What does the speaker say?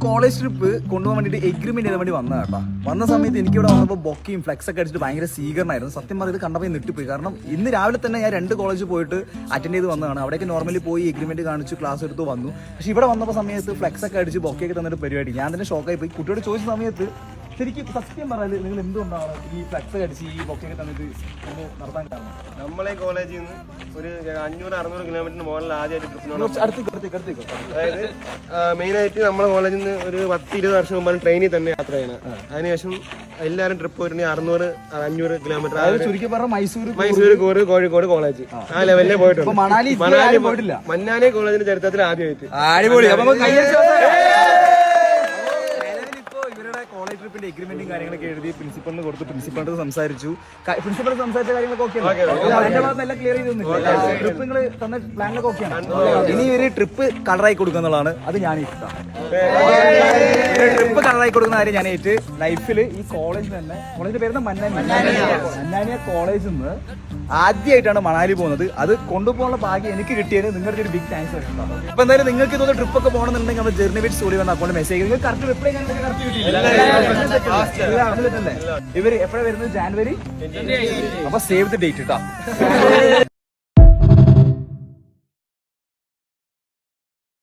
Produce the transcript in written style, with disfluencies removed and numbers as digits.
College trip കൊണ്ടുപോകാൻ വേണ്ടിയിട്ട് agreement ചെയ്യാൻ വേണ്ടി വന്നതാ കേട്ടോ. വന്ന സമയത്ത് എനിക്കിവിടെ വന്നപ്പോൾ ബൊക്കയും ഫ്ലെക്സ് ഒക്കെ അടിച്ചിട്ട് ഭയങ്കര സ്വീകരണമായിരുന്നു. സത്യം പറഞ്ഞത് കണ്ടപ്പോൾ നെട്ടിപ്പോയി. കാരണം ഇന്ന് രാവിലെ തന്നെ ഞാൻ 2 കോളേജ് പോയിട്ട് അറ്റൻഡ് ചെയ്ത് വന്നതാണ്. അവിടേക്ക് നോർമലി പോയി എഗ്രിമെന്റ് കാണിച്ചു ക്ലാസ് എടുത്ത് വന്നു. പക്ഷെ ഇവിടെ വന്നപ്പോൾ സമയത്ത് ഫ്ലെക്സ് ഒക്കെ അടിച്ച് ബൊക്കയൊക്കെ തന്നിട്ട് പരിപാടി ഞാൻ തന്നെ ഷോക്കായി പോയി. കുട്ടിയോട് ചോദിച്ച സമയത്ത് ശരിക്കും സത്യം പറഞ്ഞാൽ നിങ്ങൾ എന്തുകൊണ്ടാണ് ഈ ഫ്ലെക്സ് അടിച്ച് ഈ ബൊക്കയൊക്കെ തന്നിട്ട് നടത്താൻ കാരണം? നമ്മളെ കോളേജിൽ നിന്ന് ഒരു 500-600 കിലോമീറ്ററിന് മുകളിൽ ആദ്യമായിട്ട് ട്രിപ്പിനോട് അതായത് മെയിനായിട്ട് നമ്മളെ കോളേജിൽ നിന്ന് ഒരു 10-20 വർഷം മുമ്പാണ് ട്രെയിനിൽ തന്നെ യാത്ര ചെയ്യണം. അതിനുശേഷം എല്ലാവരും ട്രിപ്പ് പോയിട്ടുണ്ടെങ്കിൽ 600-500 കിലോമീറ്റർ. ചുരുക്കി പറഞ്ഞാൽ മൈസൂർ, കോഴിക്കോട് കോളേജ് ആ ലെവലിലേ പോയിട്ടുണ്ട്. മന്നാലി കോളേജിന്റെ ചരിത്രത്തിൽ ആദ്യമായിട്ട്. കോളേജ് ട്രിപ്പിന്റെ എഗ്രിമെന്റും കാര്യങ്ങളൊക്കെ എഴുതി പ്രിൻസിപ്പളിന് കൊടുത്ത് പ്രിൻസിപ്പളിനോട് സംസാരിച്ചു. പ്രിൻസിപ്പൾ സംസാരിച്ച കാര്യങ്ങളൊക്കെ ഓക്കെ എന്റെ ഭാഗത്ത് എല്ലാം ക്ലിയർ ചെയ്തൊന്നുമില്ല. ട്രിപ്പ് നിങ്ങൾ തന്ന പ്ലാനിലൊക്കെ ഓക്കെയാണ്. ഇനി ഒരു ട്രിപ്പ് കളറായി കൊടുക്കുന്നതാണ്. അത് ഞാൻ ഇഷ്ടമാണ്. ട്രിപ്പ് കളറായി കൊടുക്കുന്ന കാര്യം ഞാൻ ഏറ്റ് ലൈഫിൽ ഈ കോളേജിൽ തന്നെ കോളേജിന്റെ പേര് മന്നാനിയ കോളേജിൽ നിന്ന് ആദ്യമായിട്ടാണ് മണാലി പോകുന്നത്. അത് കൊണ്ടുപോകാനുള്ള ഭാഗ്യം എനിക്ക് കിട്ടിയത് നിങ്ങളുടെ ഒരു ബിഗ് താങ്ക്സ് ആണ്. അപ്പൊ എന്തായാലും നിങ്ങൾക്ക് ഇതൊന്ന് ട്രിപ്പ് ഒക്കെ പോകണമെന്നുണ്ടെങ്കിൽ നമ്മൾ ജേർണി വിത്ത് സോളി വന്ന അക്കൗണ്ട് മെസ്സേജ് നിങ്ങൾ കറക്റ്റ് റിപ്ലൈ ഇവര് എപ്പോഴാണ് വരുന്നത്? ജാനുവരി. അപ്പൊ സേവ് ദ ഡേറ്റ് കേട്ടോ.